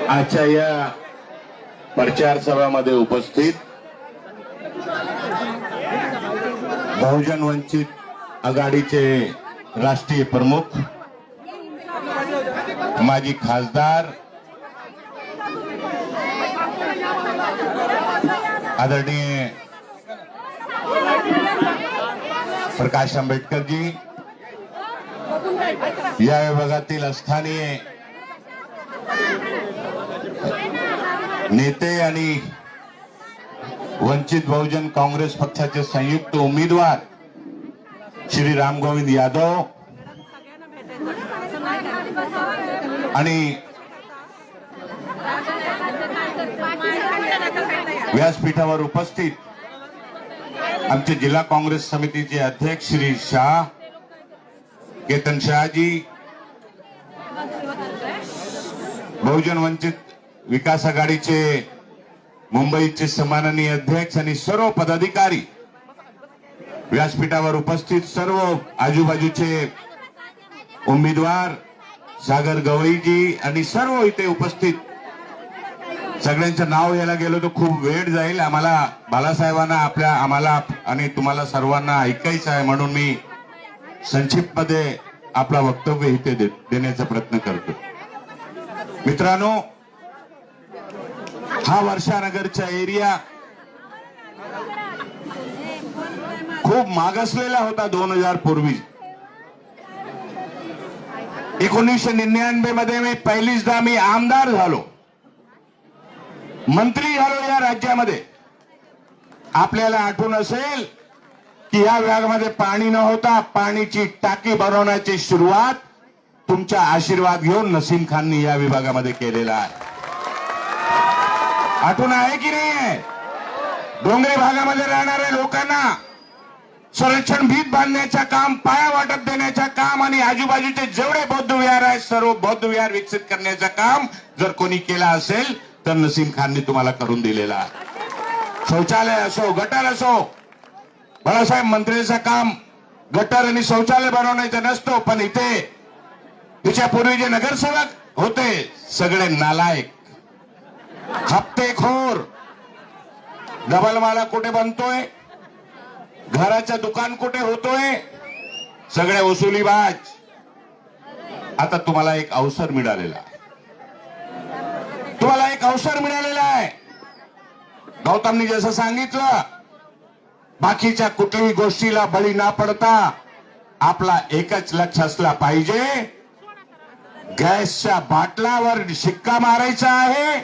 आजच्या या प्रचार सभामध्ये उपस्थित बहुजन वंचित आघाडीचे राष्ट्रीय प्रमुख माजी खासदार आदरणीय प्रकाश आंबेडकर जी, या विभागातील स्थानीय नेते आणि वंचित बहुजन काँग्रेस पक्षाचे संयुक्त उमेदवार श्री राम गोविंद यादव आणि व्यासपीठावर उपस्थित आमचे जिल्हा काँग्रेस समितीचे अध्यक्ष श्री शाह केतन शहाजी, बहुजन वंचित विकास आघाडीचे मुंबईचे सन्माननीय अध्यक्ष आणि सर्व पदाधिकारी, व्यासपीठावर उपस्थित सर्व आजूबाजूचे उमेदवार, सागर गवईजी आणि सर्व इथे उपस्थित सगळ्यांचं नाव घ्यायला गेलो तर खूप वेळ जाईल. आम्हाला बाळासाहेबांना आम्हाला आणि तुम्हाला सर्वांना ऐकायचं आहे, म्हणून मी संक्षिप्त मध्ये आपला वक्तव्य इथे देण्याचा प्रयत्न करतो. मित्रांनो, हा वर्षानगरचा एरिया खूप मागासलेला होता 2000 पूर्वी. 1999 मध्ये मी पहिलीचदा आमदार झालो, मंत्री झालो या राज्यामध्ये. आपल्याला आठवण असेल की या विभागामध्ये पाणी नव्हता. पाणीची टाकी बनवण्याची सुरुवात तुमचा आशीर्वाद घेऊन नसीम खाननी या विभागामध्ये केलेला आहे. आठवण आहे की नाही आहे? डोंगरी भागामध्ये राहणाऱ्या लोकांना संरक्षण भीत बांधण्याचं काम, पाया वाटप देण्याचं काम आणि आजूबाजूचे जेवढे बौद्ध विहार आहेत सर्व बौद्ध विहार विकसित करण्याचं काम जर कोणी केलं असेल तर नसीम खाननी तुम्हाला करून दिलेला आहे. शौचालय असो, गटर असो, बाळासाहेब मंत्र्यांचं काम गटर आणि शौचालय बनवण्याचं नसतो, पण इथे तिच्या पूर्वी जे नगरसेवक होते सगळे नालायक, हप्तेखोर. डबल माला कुठे बनतोय, घराचं दुकान कुठे होतोय, सगळे वसुलीबाज. आता तुम्हाला एक अवसर मिळालेला आहे, तुम्हाला एक अवसर मिळालेला आहे. गौतमनी जसं सांगितलं, बाकीच्या कुठल्याही गोष्टीला बळी न पडता आपला एकच लक्ष असला पाहिजे, गॅसच्या बाटलावर शिक्का मारायचा आहे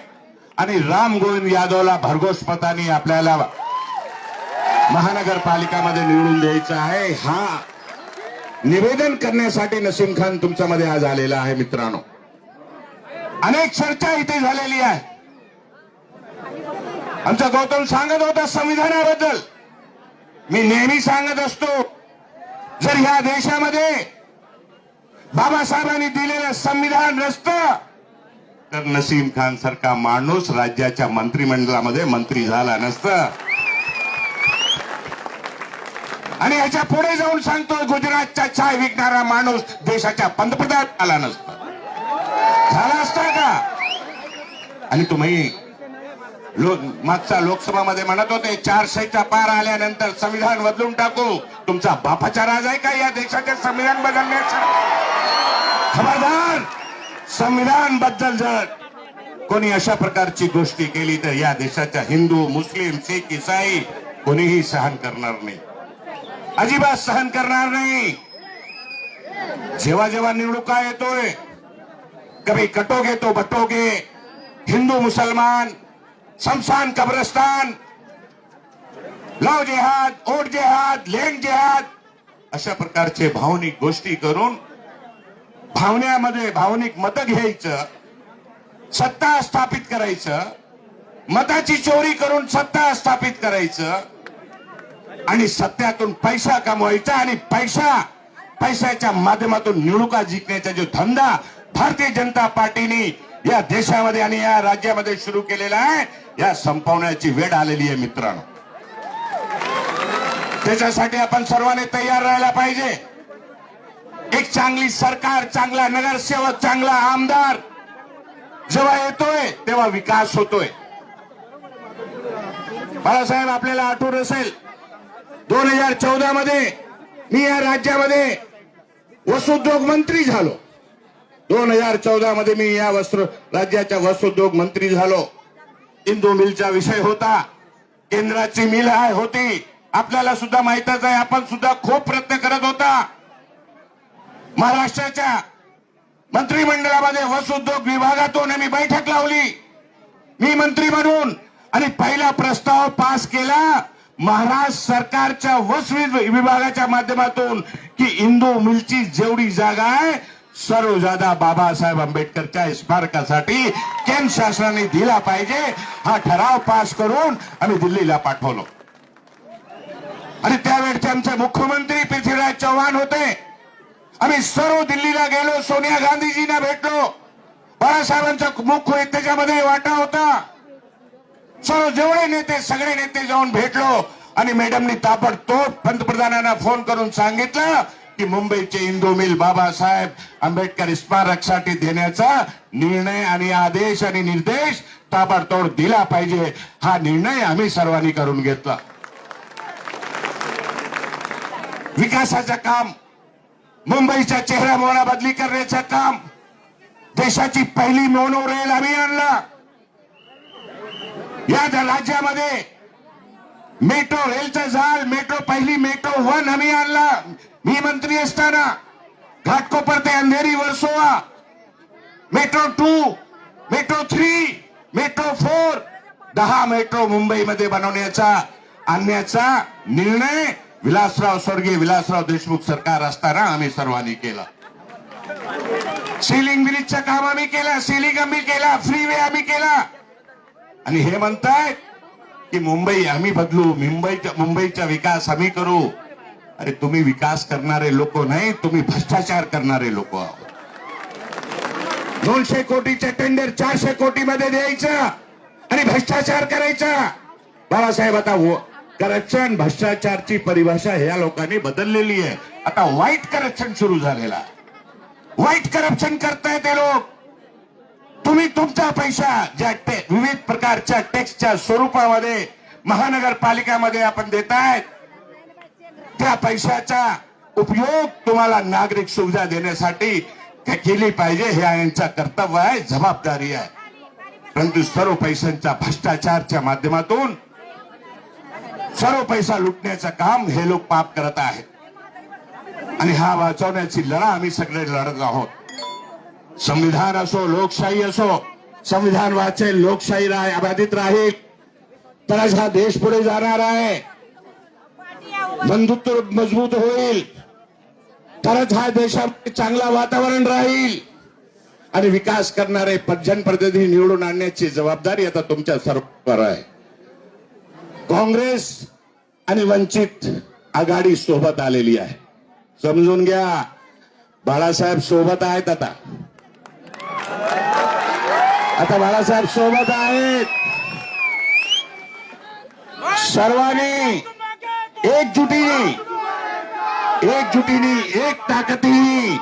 आणि राम गोविंद यादवला भरघोस मताने आपल्याला महानगरपालिकामध्ये निवडून द्यायचं आहे. हा निवेदन करण्यासाठी नसीम खान तुमच्यामध्ये आज आलेला आहे. मित्रांनो, अनेक चर्चा इथे झालेली आहे. आमचा गौतम सांगत होता संविधानाबद्दल. मी नेहमी सांगत असतो, जर ह्या देशामध्ये बाबासाहेबांनी दिलेलं संविधान नसतं तर नसीम खान सारखा माणूस राज्याच्या मंत्रिमंडळामध्ये मंत्री झाला नसतं. आणि याच्या पुढे जाऊन सांगतो, गुजरातचा चाय विकणारा माणूस देशाच्या पंतप्रधान झाला नसता. झाला असता का? आणि तुम्ही मागच्या लोकसभामध्ये म्हणत होते 400च्या पार आल्यानंतर संविधान बदलून टाकू. तुमचा बापाचा राज आहे का या देशाचे संविधान बदलण्याचा? खबरदार, संविधान बद्दल जर कोणी अशा प्रकारची गोष्टी केली तर या देशाच्या हिंदू, मुस्लिम, शीख, ईसाई कोणीही सहन करणार नाही, अजिबात सहन करणार नाही. जेव्हा जेव्हा निवडणुका येतोय, कभी कटोगे तो बटोगे, हिंदू मुसलमान, शमशान कब्रस्तान, लव जेहाद, ओट जेहाद, लेंग जेहाद, अशा प्रकारचे भावनिक गोष्टी करून भावनेमध्ये भावनिक मत घ्यायचं, सत्ता स्थापित करायचं, मताची चोरी करून सत्ता स्थापित करायचं आणि सत्यातून पैसा कमवायचा आणि पैशाच्या माध्यमातून निवडणुका जिंकण्याचा जो धंदा भारतीय जनता पार्टीने या देशामध्ये आणि या राज्यामध्ये सुरू केलेला आहे, या संपवण्याची वेळ आलेली आहे. मित्रांनो, त्याच्यासाठी आपण सर्वांनी तयार राहायला पाहिजे. एक चांगली सरकार, चांगला नगरसेवक, चांगला आमदार जेव्हा येतोय तेव्हा विकास होतोय. बाळासाहेब, आपल्याला आठवण असेल 2014 मध्ये मी या राज्यामध्ये वस्त्रोद्योग मंत्री झालो. 2014 मध्ये मी या राज्याच्या वस्त्रोद्योग मंत्री झालो. इंदू मिलचा विषय होता, केंद्राची मिल होती. आपल्याला सुद्धा माहितच आहे, आपण सुद्धा खूप प्रयत्न करत होता. महाराष्ट्राच्या मंत्रिमंडळामध्ये वस्त्रोद्योग विभागातून आम्ही बैठक लावली, मी मंत्री म्हणून, आणि पहिला प्रस्ताव पास केला महाराष्ट्र सरकारच्या वस्त्र विभागाच्या माध्यमातून की इंदू मिलची जेवढी जागा आहे सर्व जागा बाबासाहेब आंबेडकरच्या स्मारकासाठी केंद्र शासनाने दिला पाहिजे. हा ठराव पास करून आम्ही दिल्लीला पाठवलो. आणि त्यावेळेचे आमचे मुख्यमंत्री पृथ्वीराज चव्हाण होते. आम्ही सर्व दिल्लीला गेलो, सोनिया गांधीजींना भेटलो. बाळासाहेबांचा मुख्य त्याच्यामध्ये वाटा होता. सर्व जेवढे नेते, सगळे नेते जाऊन भेटलो आणि मॅडमनी ताबडतोब पंतप्रधानांना फोन करून सांगितलं की मुंबईचे इंदू मिल बाबासाहेब आंबेडकर स्मारकसाठी देण्याचा निर्णय आणि आदेश आणि निर्देश ताबडतोब दिला पाहिजे. हा निर्णय आम्ही सर्वांनी करून घेतला. विकासाचं काम, मुंबईचा चेहरा मोहरा बदली करण्याचं काम, देशाची पहिली मोनो रेल आम्ही आणला. या राज्यामध्ये मेट्रो रेलचा जाल, पहिली मेट्रो 1 आम्ही आणला मी मंत्री असताना. घाटकोपर ते Andheri Versova, metro 2, metro 3, metro 4, 10 metro मुंबईमध्ये आणण्याचा निर्णय स्वर्गीय विलासराव देशमुख सरकार असताना आम्ही सर्वांनी केला. सीलिंग ब्रिजचं काम आम्ही केलं, सीलिंग आम्ही केला, फ्रीवे आम्ही केला. आणि हे म्हणतायत की मुंबई आम्ही बदलू, मुंबईचा विकास आम्ही करू. अरे तुम्ही विकास करणारे लोक नाही, तुम्ही भ्रष्टाचार करणारे लोक आहोत. 200 कोटीचे टेंडर 400 कोटी मध्ये द्यायचं आणि भ्रष्टाचार करायचा. बाळासाहेब, आता करप्शन, भ्रष्टाचारची परिभाषा ह्या लोकांनी बदललेली आहे. आता व्हाईट करप्शन सुरू झालेला. व्हाईट करप्शन करताय ते लोक. तुम्ही तुमचा पैसा ज्या विविध प्रकारच्या टॅक्सच्या स्वरूपामध्ये महानगरपालिकामध्ये आपण देतायत, त्या पैशाचा उपयोग तुम्हाला नागरिक सुविधा देण्यासाठी केली पाहिजे. हे यांचा कर्तव्य आहे, जबाबदारी आहे. परंतु सर्व पैशांच्या भ्रष्टाचारच्या माध्यमातून सर्व पैसा लुटण्याचं काम हे लोक पाप करत आहेत. आणि हा वाचवण्याची लढा आम्ही सगळे लढत आहोत. संविधान असो, लोकशाही असो, संविधान वाचेल, लोकशाही बाधित राहील, तरच हा देश पुढे जाणार आहे. बंधुत्व मजबूत होईल, तरच हा देशामध्ये चांगला वातावरण राहील. आणि विकास करणारे जनप्रतिनिधी निवडून आणण्याची जबाबदारी आता तुमच्या सर्वांवर आहे. काँग्रेस आणि वंचित आघाडी सोबत आलेली आहे, समजून घ्या. बाळासाहेब सोबत आहेत. आता बाळासाहेब सोबत आहेत. सर्वांनी एकजुटीने, एक ताकदीने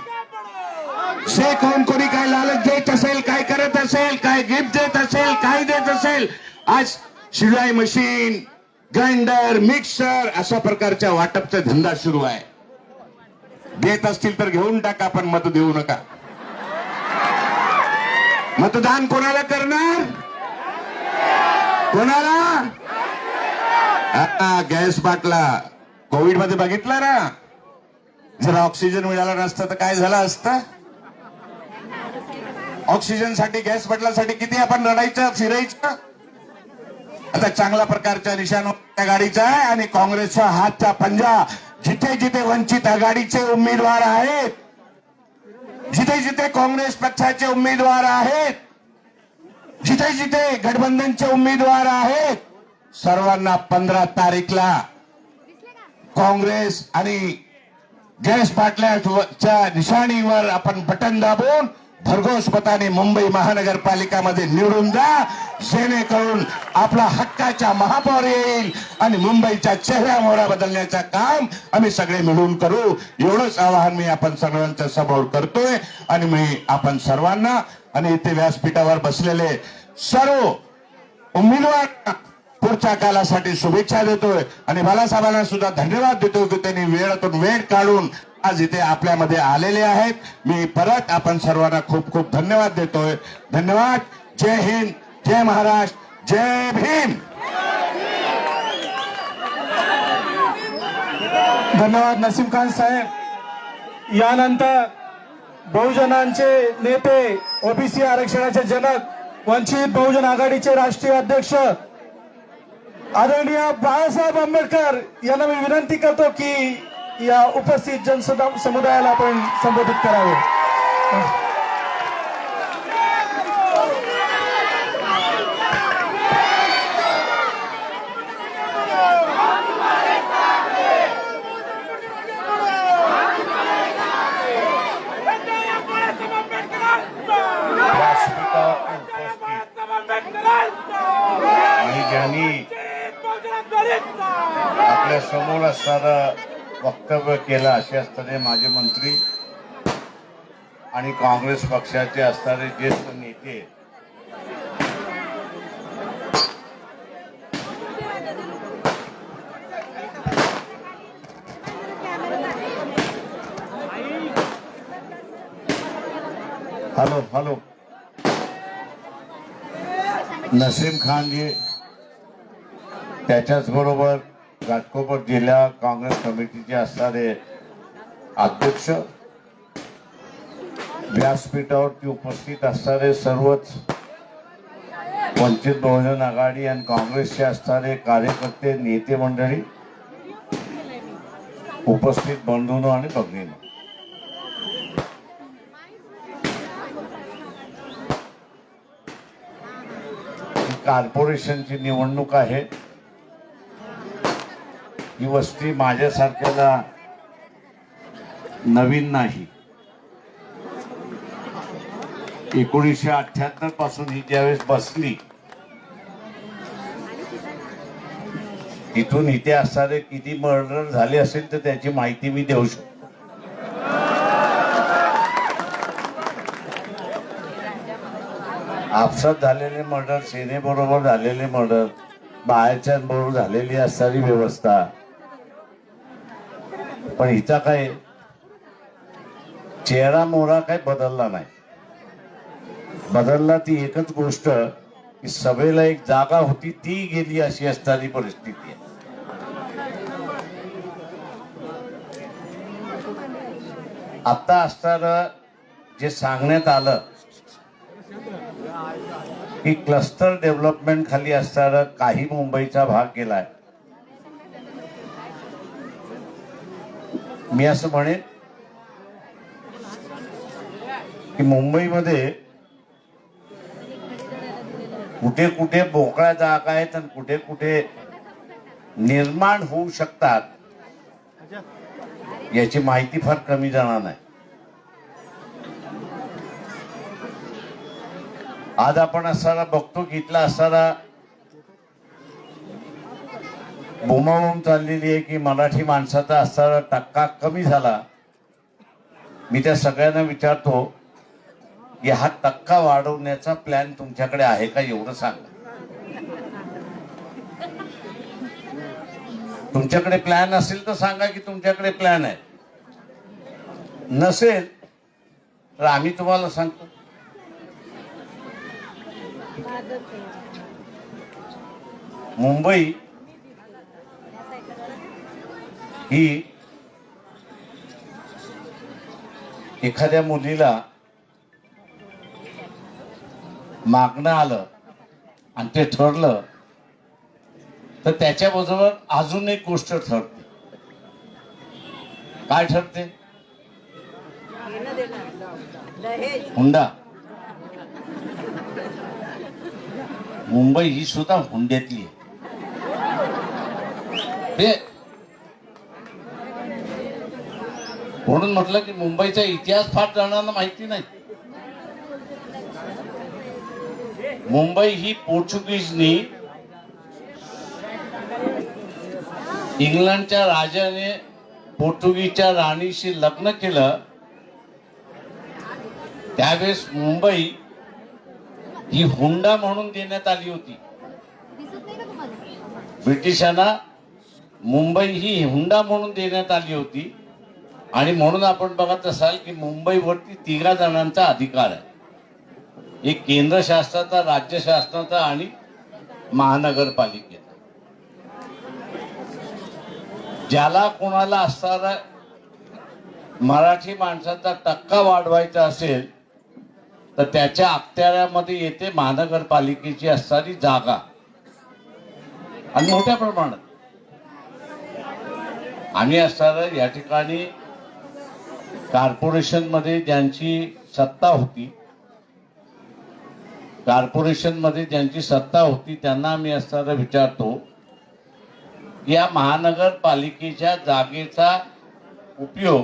से कोणी काय लालच देत असेल, काय करत असेल, काय गिफ्ट देत असेल, काय देत असेल, आज शिलाई मशीन, ग्राइंडर, मिक्सर अशा प्रकारच्या वाटपचा धंदा सुरू आहे. देत असतील तर घेऊन टाका, पण मत देऊ नका. मतदान कोणाला करणार? कोणाला? गॅस बाटला कोविड मध्ये बघितला ना, जर ऑक्सिजन मिळाला नसतं तर काय झालं असतं? ऑक्सिजन साठी, गॅस बाटलासाठी किती आपण लढायचं, फिरायचं. आता चांगल्या प्रकारच्या निशाण त्या गाडीचा आहे. आणि काँग्रेसचा हातचा पंजा, जिथे जिथे वंचित आघाडीचे उमेदवार आहेत, जिथे जिथे काँग्रेस पक्षाचे उमेदवार आहेत, जिथे जिथे गठबंधनचे उमेदवार आहेत, सर्वांना 15 तारीखला काँग्रेस आणि गॅस बाटल्याच्या निशाणीवर आपण बटन दाबून भरघोस मताने मुंबई महानगरपालिकामध्ये निवडून जा, जेणेकरून आपला हक्काचा महापौर येईल आणि मुंबईच्या चेहरा मोहरा बदलण्याचं काम आम्ही सगळे मिळून करू. एवढंच आवाहन मी आपण सर्वांच्या समोर करतोय. आणि मी आपण सर्वांना आणि इथे व्यासपीठावर बसलेले सर्व उमेदवार पुढच्या कालासाठी शुभेच्छा देतोय आणि बालासाहेबांना सुद्धा धन्यवाद देतो की त्यांनी वेळातून वेळ काढून आज इथे आपल्यामध्ये आलेले आहेत. मी परत आपण सर्वांना खूप खूप धन्यवाद देतोय. धन्यवाद. जय हिंद, जय महाराष्ट्र, जय भीम. धन्यवाद नसीम खान साहेब. यानंतर बहुजनांचे नेते, ओबीसी आरक्षणाचे जनक, वंचित बहुजन आघाडीचे राष्ट्रीय अध्यक्ष आदरणीय बाळासाहेब आंबेडकर यांना मी विनंती करतो की या उपस्थित जनसमुदायाला आपण संबोधित करावे. आणि ज्यांनी आपल्या समोर असणारं वक्तव्य केलं असे असणारे माझे मंत्री आणि काँग्रेस पक्षाचे असणारे ज्येष्ठ नेते, हॅलो नसीम खान जी, त्याच्याच बरोबर घाटकोपर जिल्हा काँग्रेस कमिटीचे असणारे अध्यक्ष, व्यासपीठावरती उपस्थित असणारे सर्वच वंचित बहुजन आघाडी आणि काँग्रेसचे असणारे कार्यकर्ते, नेते मंडळी, उपस्थित बंधूंनो आणि भगिनींनो, कॉर्पोरेशनची निवडणूक आहे. ही वस्ती माझ्यासारख्याला नवीन नाही. 1978 पासून ही ज्यावेळेस बसली, इथून इथे असणारे किती मर्डर झाले असेल तर त्याची माहिती मी देऊ शकतो. आपसात झालेले मर्डर, सेनेबरोबर झालेले मर्डर, बाहेरच्यांबरोबर झालेली असणारी व्यवस्था. पण इथं काय चेहरा मोहरा काय बदलला नाही. बदलला ती एकच गोष्ट की सभेला एक जागा होती ती गेली अशी असणारी परिस्थिती आहे. आता असणारं जे सांगण्यात आलं की क्लस्टर डेव्हलपमेंट खाली असणारा काही मुंबईचा भाग गेलाय. मी असं म्हणेन की मुंबईमध्ये कुठे कुठे मोकळ्या जागा आहेत आणि कुठे कुठे निर्माण होऊ शकतात याची माहिती फार कमी जणांना आहे. आज आपण असणारा बघतो की इथला असणारा बोंबाबोंब चाललेली आहे की मराठी माणसाचा असणारा टक्का कमी झाला. मी त्या सगळ्यांना विचारतो की हा टक्का वाढवण्याचा प्लॅन तुमच्याकडे आहे का, एवढं सांगा. तुमच्याकडे प्लॅन असेल तर सांगा की तुमच्याकडे प्लॅन आहे. नसेल तर आम्ही तुम्हाला सांगतो. मुंबई ही एखाद्या मुलीला मागणं आलं आणि ते ठरलं तर त्याच्याबरोबर अजून एक गोष्ट ठरते. काय ठरते? हुंडा. मुंबई ही सुद्धा हुंड्यातली आहे. म्हणून म्हटलं की मुंबईचा इतिहास फार जणांना माहिती नाही. मुंबई ही पोर्चुगीजनी इंग्लंडच्या राजाने पोर्तुगीजच्या राणीशी लग्न केलं, त्यावेळेस मुंबई ही हुंडा म्हणून देण्यात आली होती. ब्रिटिशांना मुंबई ही हुंडा म्हणून देण्यात आली होती. आणि म्हणून आपण बघत असाल की मुंबईवरती 3 जणांचा अधिकार आहे. एक केंद्र शासनाचा, राज्य शासनाचा आणि महानगरपालिकेचा. ज्याला कोणाला असणारा मराठी माणसाचा टक्का वाढवायचा असेल तर त्याच्या अखत्यारामध्ये येते महानगरपालिकेची असणारी जागा, आणि मोठ्या प्रमाणात. आम्ही असणारा या ठिकाणी कॉर्पोरेशन मध्ये ज्यांची सत्ता होती, त्यांना आम्ही असणारा विचारतो की या महानगरपालिकेच्या जागेचा उपयोग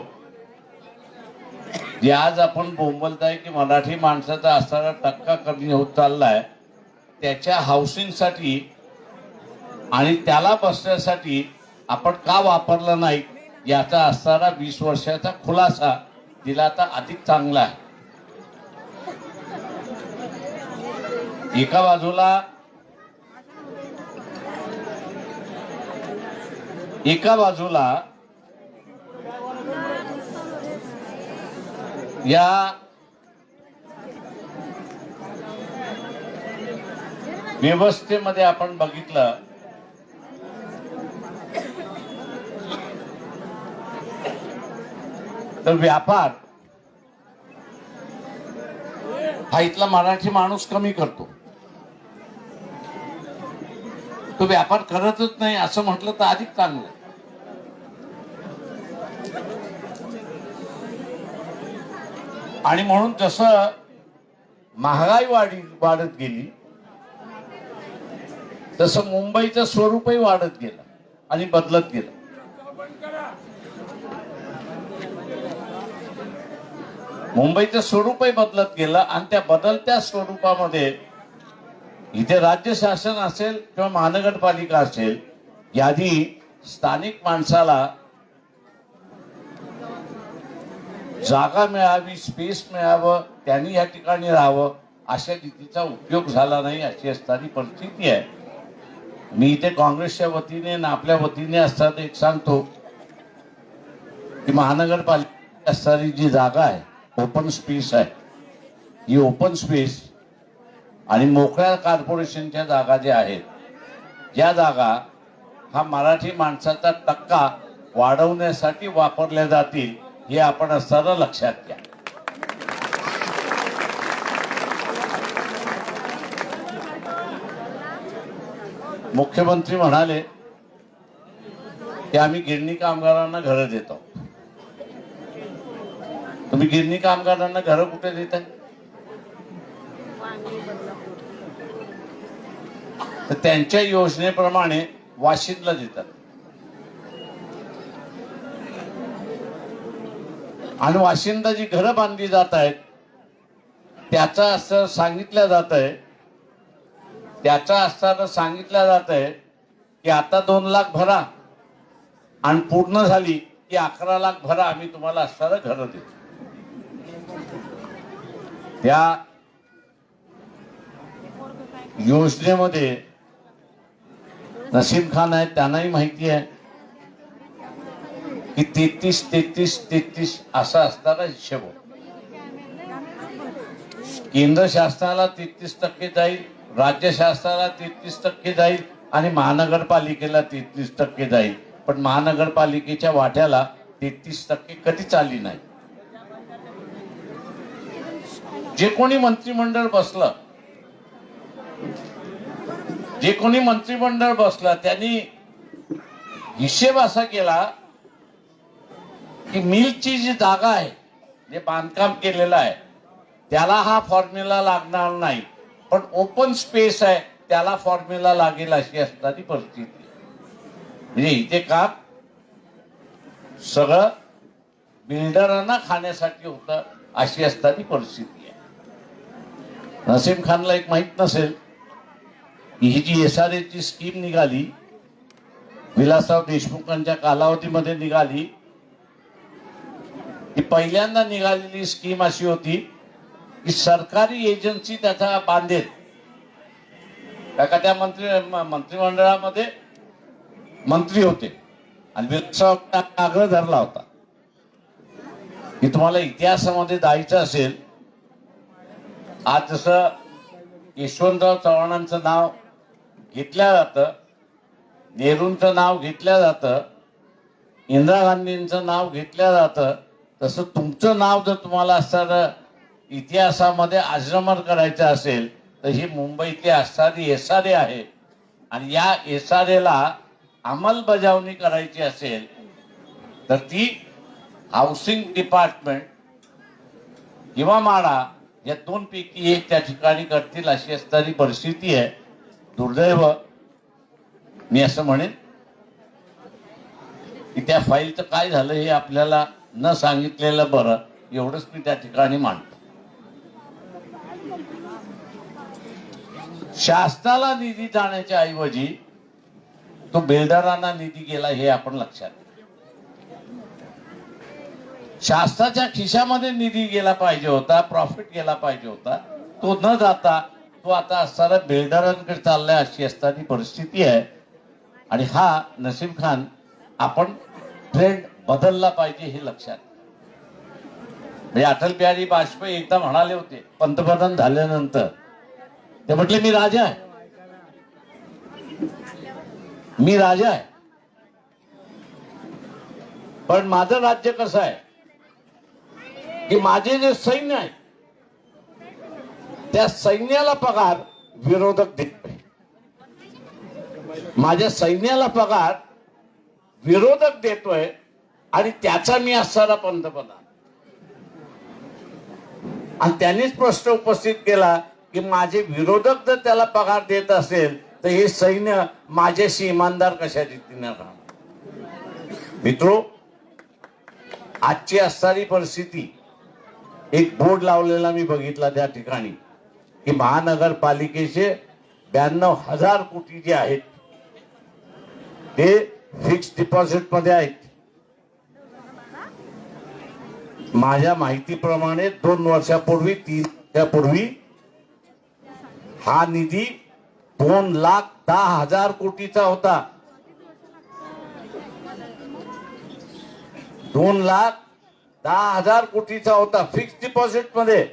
जे आज आपण बोंबलताय की मराठी माणसाचा असणारा टक्का कमी होत चाललाय, त्याच्या हाऊसिंगसाठी आणि त्याला बसण्यासाठी आपण का वापरलं नाही याचा असणारा 20 वर्षाचा खुलासा दिला तर अधिक चांगला आहे. एका बाजूला या व्यवस्थेमध्ये आपण बघितलं तर व्यापार हा इथला मराठी माणूस कमी करतो. तो व्यापार करतच नाही असं म्हटलं तर अधिक चांगलं. आणि म्हणून जसं महागाई वाढत गेली तसं मुंबईचं स्वरूपही वाढत गेलं आणि बदलत गेलं. मुंबईचं स्वरूपही बदलत गेलं आणि त्या बदलत्या स्वरूपामध्ये इथे राज्य शासन असेल किंवा महानगरपालिका असेल, यादी स्थानिक माणसाला जागा मिळावी, स्पेस मिळावं, त्यांनी या ठिकाणी राहावं अशा रीतीचा उपयोग झाला नाही, अशी असणारी परिस्थिती आहे. मी इथे काँग्रेसच्या वतीने आणि आपल्या वतीने असताना एक सांगतो की महानगरपालिका असणारी जी जागा आहे, ओपन स्पेस आहे, ही ओपन स्पेस आणि मोकळ्या कॉर्पोरेशनच्या जागा ज्या आहेत, या जागा हा मराठी माणसाचा टक्का वाढवण्यासाठी वापरल्या जातील हे आपण असताना लक्षात घ्या. मुख्यमंत्री म्हणाले की आम्ही गिरणी कामगारांना घरं देतो. तुम्ही गिरणी कामगारांना घरं कुठे देताय? तर त्यांच्या योजनेप्रमाणे वाशिंदला देतात. आणि वाशिंदा जी घरं बांधली जात आहेत त्याचा असं सांगितलं जात आहे की आता 2 लाख भरा आणि पूर्ण झाली की 11 लाख भरा, आम्ही तुम्हाला असणारं घरं देतो. त्या योजनेमध्ये नसीम खान आहेत, त्यांनाही माहिती आहे की 33 असा असणारा हिशोब. केंद्र शासनाला 33% जाईल, राज्य शासनाला 33% जाईल आणि महानगरपालिकेला 33% जाईल. पण महानगरपालिकेच्या वाट्याला 33% कधीच आली नाही. जे कोणी मंत्रिमंडळ बसलं त्यांनी हिशेब असा केला की मिलची जी जागा आहे, जे बांधकाम केलेलं आहे, त्याला हा फॉर्म्युला लागणार नाही, पण ओपन स्पेस आहे त्याला फॉर्म्युला लागेल अशी असणारी परिस्थिती. म्हणजे इथे काम सगळं बिल्डरांना खाण्यासाठी होतं अशी असणारी परिस्थिती आहे. नसीम खानला एक माहित नसेल ही जी SRA ची स्कीम निघाली, विलासराव देशमुखांच्या कालावधीमध्ये निघाली, ही पहिल्यांदा निघालेली स्कीम अशी होती की सरकारी एजन्सी त्याचा बांधेल. त्या मंत्रिमंडळामध्ये मंत्री होते आणि विलासराव आग्रह धरला होता की तुम्हाला इतिहासामध्ये जायचं असेल, आज जसं यशवंतराव चव्हाणांचं नाव घेतलं जातं, नेहरूंचं नाव घेतलं जातं, इंदिरा गांधींचं नाव घेतलं जातं, तसं तुमचं नाव जर तुम्हाला असणारं इतिहासामध्ये अजरामर करायचं असेल तर ही मुंबईतली असणारी SRA आहे. आणि या SRAला अंमलबजावणी करायची असेल तर ती हाऊसिंग डिपार्टमेंट किंवा माडा या दोनपैकी एक त्या ठिकाणी करतील अशी असणारी परिस्थिती आहे. दुर्दैव मी असं म्हणेन की त्या फाईलचं काय झालं हे आपल्याला न सांगितलेलं बरं, एवढंच मी त्या ठिकाणी मांडतो. शासनाला निधी जाण्याच्या ऐवजी तो बिल्डरांना निधी गेला हे आपण लक्षात घ्या. शासनाच्या खिशामध्ये निधी गेला पाहिजे होता, प्रॉफिट गेला पाहिजे होता, तो न जाता तो आता असणारा बिल्डरांकडे चाललाय अशी असणारी परिस्थिती आहे. आणि हा नसीम खान आपण ट्रेंड बदलला पाहिजे हे लक्षात. म्हणजे अटल बिहारी वाजपेयी एकदा म्हणाले होते पंतप्रधान झाल्यानंतर, ते म्हटले मी राजा आहे, मी राजा आहे, पण माझं राज्य कसं आहे की माझे जे सैन्य आहे त्या सैन्याला पगार विरोधक देतोय, माझ्या सैन्याला पगार विरोधक देतोय आणि त्याचा मी असणारा पंतप्रधान. आणि त्यांनीच प्रश्न उपस्थित केला की माझे विरोधक जर त्याला पगार देत असेल तर हे सैन्य माझ्याशी इमानदार कशा रीतीने राहणार. मित्रो, आजची असणारी परिस्थिती, एक बोर्ड लावलेला मी बघितला त्या ठिकाणी की महानगरपालिकेचे 92,000 कोटी जे आहेत ते फिक्स डिपॉझिट मध्ये आहेत. माझ्या माहितीप्रमाणे 2 वर्षापूर्वी 3 वर्षापूर्वी हा निधी 2,10,000 कोटीचा होता. 2,10,000 कोटीचा होता फिक्स डिपॉझिट मध्ये.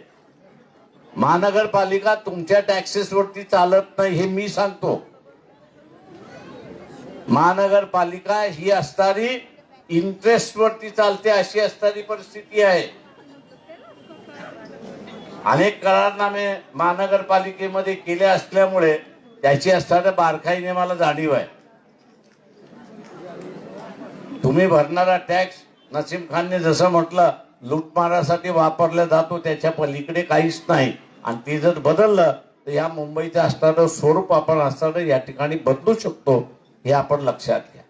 महानगरपालिका तुमच्या टॅक्सेस वरती चालत नाही हे मी सांगतो. महानगरपालिका ही असणारी इंटरेस्ट वरती चालते अशी असणारी परिस्थिती आहे. अनेक करारनामे महानगरपालिकेमध्ये केले असल्यामुळे त्याची असणाऱ्या बारकाईने मला जाणीव आहे. तुम्ही भरणारा टॅक्स नसीम खानने जसं म्हटलं लूटमारासाठी वापरला जातो, त्याच्या पलीकडे काहीच नाही. आणि ते जर बदललं तर या मुंबईचं असणारं स्वरूप आपण असणारं या ठिकाणी बदलू शकतो हे आपण लक्षात घ्या.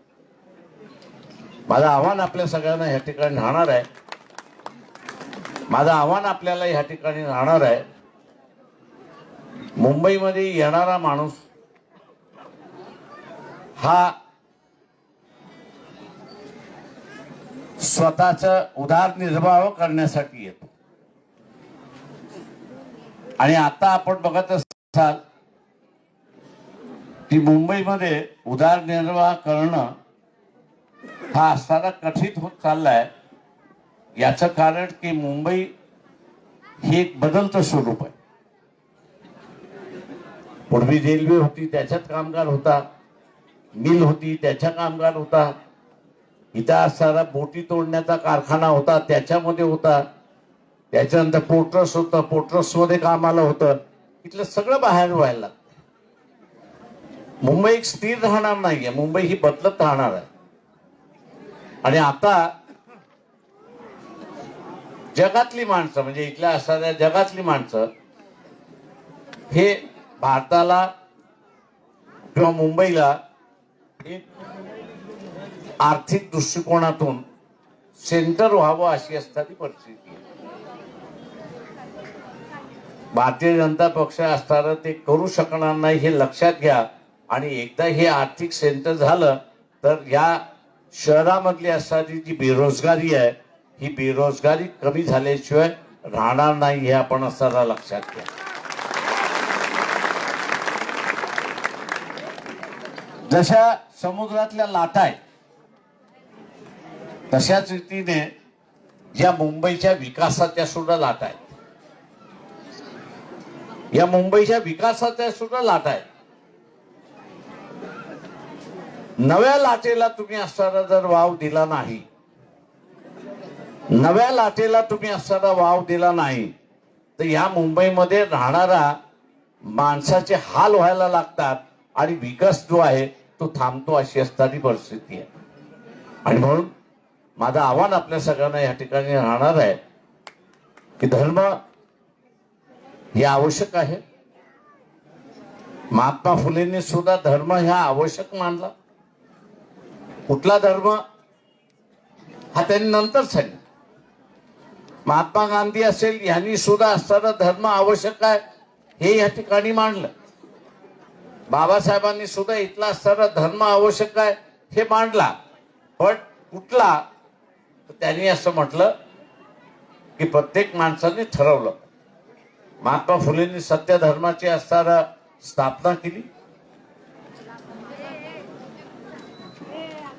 माझं आव्हान आपल्या सगळ्यांना या ठिकाणी राहणार आहे, माझं आव्हान आपल्याला या ठिकाणी राहणार आहे. मुंबईमध्ये येणारा माणूस हा स्वतःचा उदरनिर्वाह करण्यासाठी येतो. आणि आता आपण बघत असाल की मुंबईमध्ये उदरनिर्वाह करणं हा असताना कठीण होत चाललाय. याचं कारण की मुंबई हे एक बदलतं स्वरूप आहे. पूर्वी रेल्वे होती त्याच्यात कामगार होता, मिल होती त्याच्या कामगार होता, इथं असणारा बोटी तोडण्याचा कारखाना होता त्याच्यामध्ये होता, त्याच्यानंतर पोर्ट्रस होतं, पोर्ट्रस मध्ये कामाला होतं. इथलं सगळं बाहेर व्हायला लागतं. मुंबई एक स्थिर राहणार नाहीये, मुंबई ही बदलत राहणार आहे. आणि आता जगातली माणसं म्हणजे इथल्या असणाऱ्या जगातली माणसं हे भारताला किंवा मुंबईला एक आर्थिक दृष्टिकोनातून सेंटर व्हावं अशी असणारी परिस्थिती आहे. भारतीय जनता पक्ष असताना ते करू शकणार नाही हे लक्षात घ्या. आणि एकदा हे आर्थिक सेंटर झालं तर या शहरामधली असणारी जी बेरोजगारी आहे ही बेरोजगारी कमी झाल्याशिवाय राहणार नाही हे आपण असताना लक्षात घ्या. जशा समुद्रातल्या लाटा आहेत तशाच रीतीने या मुंबईच्या विकासाच्या सुद्धा लाटा आहेत. या मुंबईच्या विकासाच्या सुद्धा लाटा आहेत. नव्या लाटेला तुम्ही असताना जर वाव दिला नाही, नव्या लाटेला तुम्ही असताना वाव दिला नाही तर या मुंबईमध्ये राहणारा माणसाचे हाल व्हायला लागतात आणि विकास जो आहे तो थांबतो अशी असणारी परिस्थिती आहे. आणि म्हणून माझं आव्हान आपल्या सगळ्यांना या ठिकाणी राहणार आहे की धर्म हे आवश्यक आहे. महात्मा फुलेंनी सुद्धा धर्म हा आवश्यक मानला. कुठला धर्म हा त्यांनी नंतर सांगितलं. महात्मा गांधी असेल यांनी सुद्धा असताना धर्म आवश्यक आहे हे या ठिकाणी मांडलं. बाबासाहेबांनी सुद्धा इथला असताना धर्म आवश्यक आहे हे मांडला. पण कुठला, त्यांनी असं म्हटलं की प्रत्येक माणसाने ठरवलं. महात्मा फुलेंनी सत्य धर्माची असताना स्थापना केली.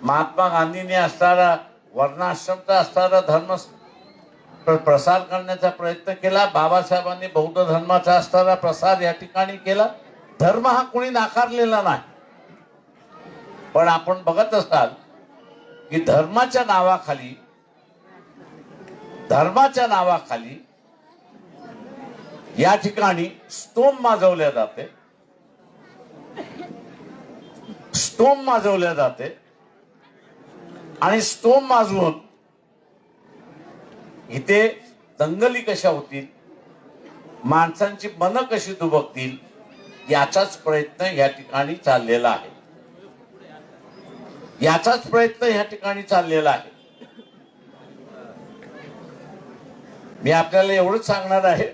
महात्मा गांधींनी असताना वर्णाश्रमचा असताना धर्म प्रसार करण्याचा प्रयत्न केला. बाबासाहेबांनी बौद्ध धर्माचा असताना प्रसार या ठिकाणी केला. धर्म हा कोणी नाकारलेला नाही. पण आपण बघत असाल की धर्माच्या नावाखाली या ठिकाणी स्तोम माजवल्या जाते आणि स्तोम माजवून इथे दंगली कशा होतील, माणसांची मनं कशी दुबकतील याचाच प्रयत्न या ठिकाणी चाललेला आहे. मी आपल्याला एवढंच सांगणार आहे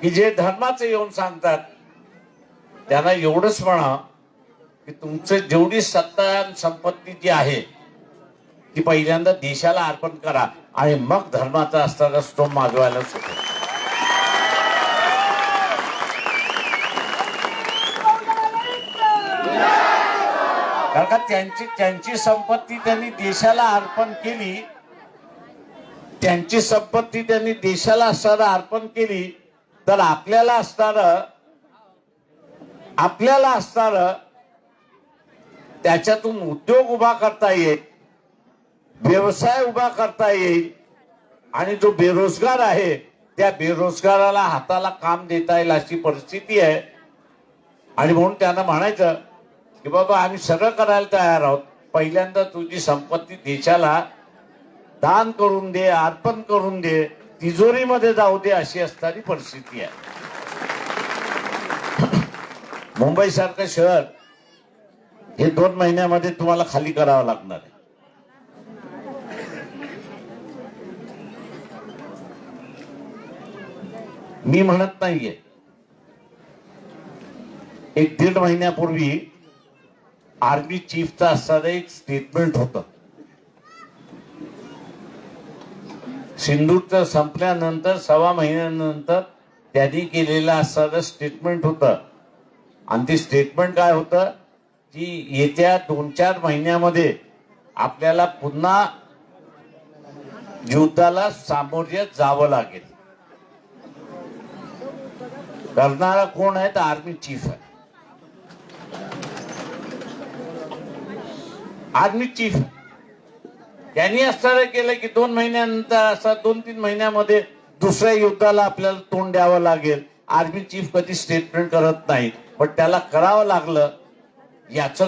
की जे धर्माचे येऊन सांगतात त्यांना एवढंच म्हणा की तुमचं जेवढी सत्ता आणि संपत्ती जी आहे ती पहिल्यांदा देशाला अर्पण करा आणि मग धर्माचा असताना स्तोम मागवायला सुरू. कारण का त्यांची संपत्ती त्यांनी देशाला अर्पण केली. त्यांची संपत्ती त्यांनी देशाला असताना अर्पण केली तर आपल्याला असणारं त्याच्यातून उद्योग उभा करता येईल, व्यवसाय उभा करता येईल आणि जो बेरोजगार आहे त्या बेरोजगाराला हाताला काम देता येईल अशी परिस्थिती आहे. आणि म्हणून त्यांना म्हणायचं की बाबा आम्ही सगळं करायला तयार आहोत, पहिल्यांदा तुझी संपत्ती देशाला दान करून दे, अर्पण करून दे, तिजोरीमध्ये जाऊ दे अशी असणारी परिस्थिती आहे. मुंबई सारखं शहर हे 2 महिन्यामध्ये तुम्हाला खाली करावं लागणार आहे. मी म्हणत नाहीये. 1-1.5 महिन्यापूर्वी आर्मी चीफचा असणारं एक स्टेटमेंट होतं. सिंधूरचं संपल्यानंतर 1.25 महिन्यानंतर त्यांनी केलेलं असणारं स्टेटमेंट होतं. आणि ते स्टेटमेंट काय होतं की येत्या 2-4 महिन्यामध्ये आपल्याला पुन्हा युद्धाला सामोरे जावं लागेल. करणारा कोण आहे तर आर्मी चीफ आहे. आर्मी चीफ त्यांनी असं केलं की 2 महिन्यानंतर असं 2-3 महिन्यामध्ये दुसऱ्या युद्धाला आपल्याला तोंड द्यावं लागेल. आर्मी चीफ कधी स्टेटमेंट करत नाही पण त्याला करावं लागलं. याचं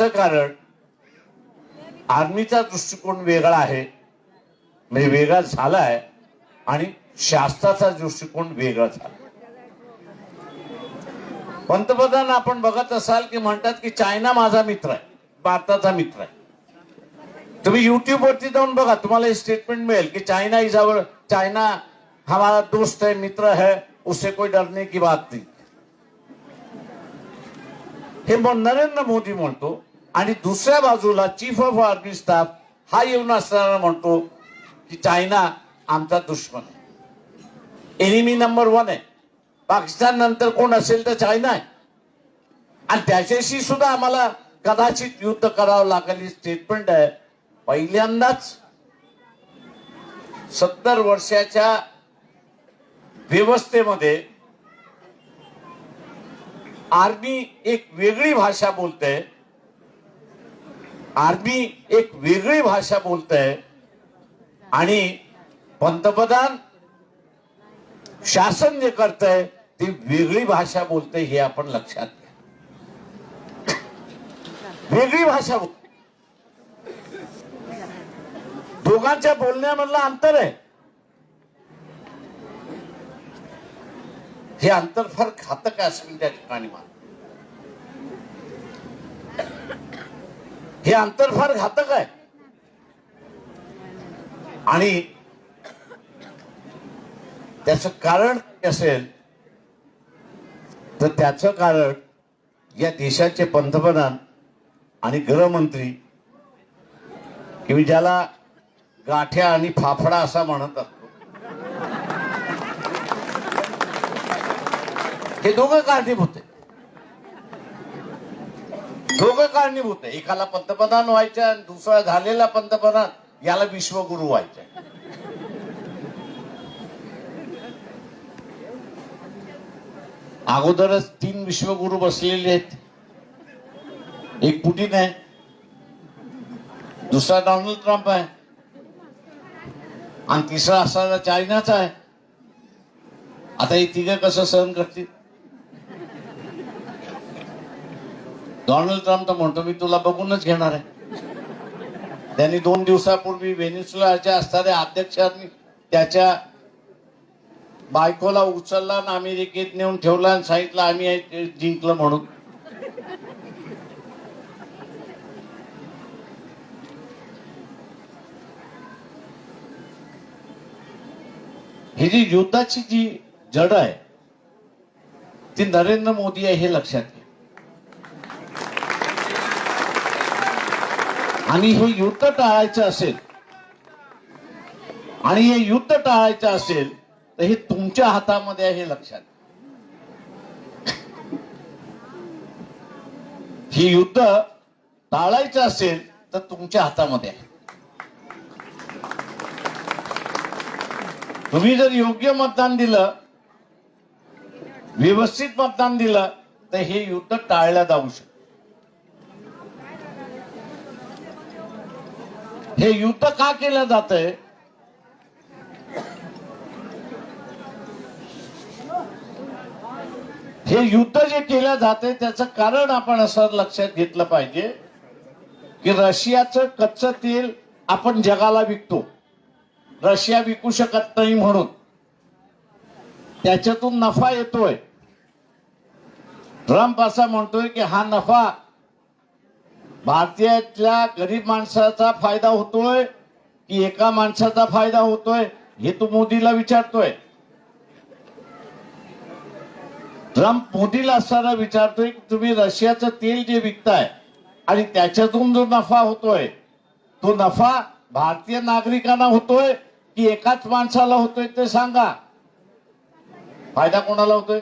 कारण आर्मीचा दृष्टिकोन वेगळा आहे, म्हणजे वेगळा झालाय आणि शास्त्राचा दृष्टिकोन वेगळा झाला. पंतप्रधान आपण बघत असाल की म्हणतात की चायना माझा मित्र आहे, भारताचा मित्र आहे. तुम्ही युट्यूब वरती जाऊन बघा, तुम्हाला हे स्टेटमेंट मिळेल की चाइना हमारा दोस्त है, मित्र है, उससे कोई डरने की बात नहीं. हे नरेंद्र मोदी म्हणतो आणि दुसऱ्या बाजूला चीफ ऑफ आर्मी स्टाफ हा येऊन असताना म्हणतो की चायना आमचा दुश्मन आहे, एनिमी नंबर 1 आहे. पाकिस्तान नंतर कोण असेल तर चायना आहे आणि त्याच्याशी सुद्धा आम्हाला कदाचित युद्ध करावं लागेल ही स्टेटमेंट आहे. पहिल्यांदाच 70 वर्षाच्या व्यवस्थेमध्ये आर्मी एक वेगळी भाषा बोलते, आर्मी एक वेगळी भाषा बोलते आणि पंतप्रधान शासन जे करतंय ती वेगळी भाषा बोलते, हे आपण लक्षात घ्या. वेगळी भाषा बोलते. दोघांच्या बोलण्यामधलं अंतर आहे. हे अंतर फार घातक असेल त्या ठिकाणी. हे अंतर फार घातक आहे आणि त्याचं कारण असेल तर त्याचं कारण या देशाचे पंतप्रधान आणि गृहमंत्री किंवा ज्याला गाठ्या आणि फाफडा असा म्हणत असतो, हे दोघं कारणीभूत आहे. दोघं कारणीभूत आहे. एकाला पंतप्रधान व्हायचं आणि दुसरा झालेला पंतप्रधान याला विश्वगुरु व्हायचं. अगोदरच 3 विश्वगुरु बसलेले आहेत. एक पुतिन आहे, दुसरा डोनाल्ड ट्रम्प आहे आणि तिसरा असणारा चायनाचा आहे. आता हे तिघं कसं सहन करतील? डोनाल्ड ट्रम्प तर म्हणतो मी तुला बघूनच घेणार आहे. त्यांनी 2 दिवसापूर्वी व्हेनेझुएलाच्या असणाऱ्या अध्यक्षांनी त्याच्या बायकोला उचलला आणि अमेरिकेत नेऊन ठेवला आणि सांगितलं आम्ही जिंकलं म्हणून. ही जी युद्धाची जी जड आहे ती नरेंद्र मोदी आहे, हे लक्षात घ्या. आणि हे युद्ध टाळायचं असेल आणि हे युद्ध टाळायचं असेल तर हे तुमच्या हातामध्ये आहे, हे लक्षात घ्या. हे युद्ध टाळायचं असेल तर तुमच्या हातामध्ये आहे. तुम्ही जर योग्य मतदान दिलं, व्यवस्थित मतदान दिलं तर हे युद्ध टाळलं जाऊ शकतं. हे युद्ध का केलं जातंय? हे युद्ध जे केलं जाते त्याचं कारण आपण असं लक्षात घेतलं पाहिजे की रशियाचं कच्चं तेल आपण जगाला विकतो, रशिया विकू शकत नाही म्हणून त्याच्यातून नफा येतोय. ट्रम्प असा म्हणतोय की हा नफा भारतीयातल्या गरीब माणसाचा फायदा होतोय की एका माणसाचा फायदा होतोय, हे तो मोदीला विचारतोय. ट्रम्प मोदीला असताना विचारतोय की तुम्ही रशियाचं तेल जे विकताय आणि त्याच्यातून जो नफा होतोय तो नफा भारतीय नागरिकांना होतोय की एकाच माणसाला होतोय ते सांगा. फायदा कोणाला होतोय?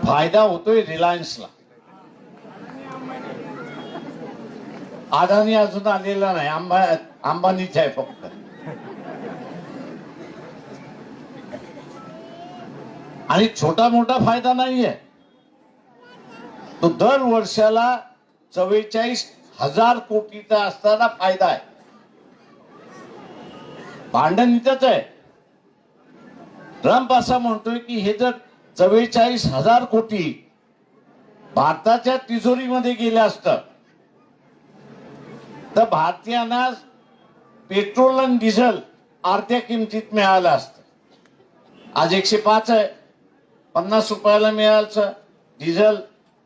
फायदा होतोय रिलायन्सला. अदानी अजून आलेला नाही, अंबानीच आहे फक्त. आणि छोटा मोठा फायदा नाहीये तो. दर वर्षाला 44,000 कोटीचा असताना फायदा आहे. भांडण इथंच आहे. ट्रम्प असा म्हणतोय की हे जर 44,000 कोटी भारताच्या तिजोरीमध्ये गेले असतं तर भारतीयांना पेट्रोल आणि डिझेल अर्ध्या किमतीत मिळालं असतं. आज 105 आहे, 50 रुपयाला मिळालं डिझेल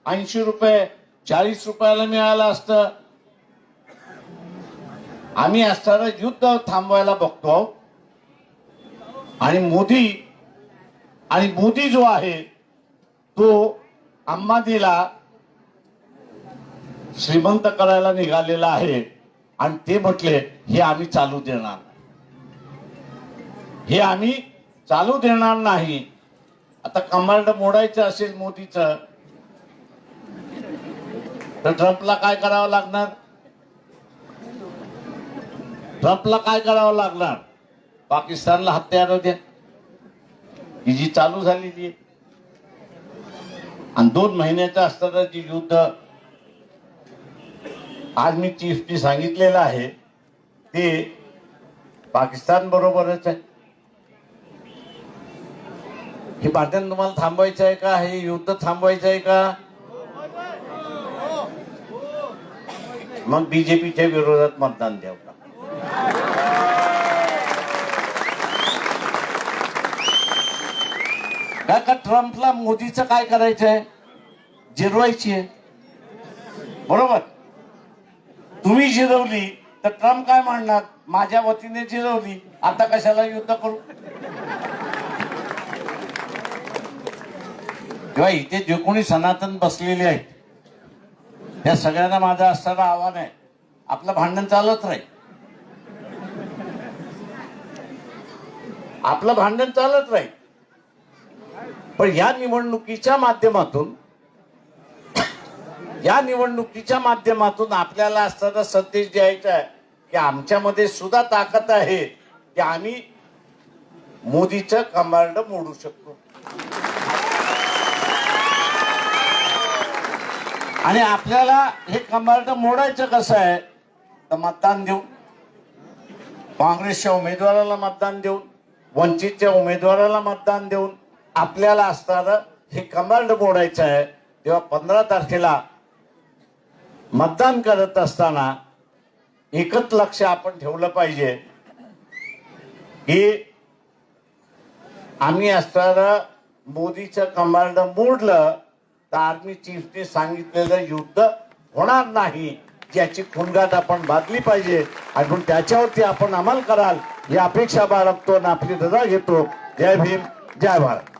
80 रुपये 40 रुपयाला मिळालं असतं. आम्ही असताना युद्ध थांबवायला बघतो आणि मोदी जो आहे तो अंबानीला श्रीमंत करायला निघालेला आहे आणि ते म्हटले हे आम्ही चालू देणार, हे आम्ही चालू देणार नाही. आता कमांड मोडायचं असेल मोदीचं तर ट्रम्पला काय करावं लागणार? ट्रम्पला काय करावं लागणार? पाकिस्तानला हत्यारं द्या, ही जी चालू झालेली आहे. आणि 2 महिन्याचं असताना जी युद्ध आर्मी चीफनी सांगितलेलं आहे ते पाकिस्तान बरोबरच आहे. हे भांडण तुम्हाला थांबवायचं आहे का? हे युद्ध थांबवायचं आहे का? मग बीजेपीच्या विरोधात मतदान द्यावं का? का ट्रम्पला मोदीचं काय करायचंय? जिरवायची आहे, बरोबर. तुम्ही जिरवली तर ट्रम्प काय म्हणणार? माझ्या वतीने जिरवली, आता कशाला युद्ध करू? किंवा इथे जे कोणी सनातन बसलेले आहेत त्या सगळ्यांना माझं असणारं आव्हान आहे, आपलं भांडण चालत राहील, आपलं भांडण चालत राहील. पण या निवडणुकीच्या माध्यमातून आपल्याला असताना संदेश द्यायचा आहे की आमच्यामध्ये सुद्धा ताकद आहे की आम्ही मोदीचं कमांड मोडू शकतो. आणि आपल्याला हे कमांड मोडायचं कसं आहे तर मतदान देऊन, काँग्रेसच्या उमेदवाराला मतदान देऊन, वंचितच्या उमेदवाराला मतदान देऊन आपल्याला असणारं हे कमांड मोडायचं आहे. तेव्हा 15 तारखेला मतदान करत असताना एकच लक्ष आपण ठेवलं पाहिजे की आम्ही असणारं मोदीचं कमांड मोडलं तर आर्मी चीफने सांगितलेलं युद्ध होणार नाही, याची खुणगाठ आपण बांधली पाहिजे. आणि त्याच्यावरती आपण अंमल कराल ही अपेक्षा बाळगतो आणि आपली रजा घेतो. जय भीम, जय भारत.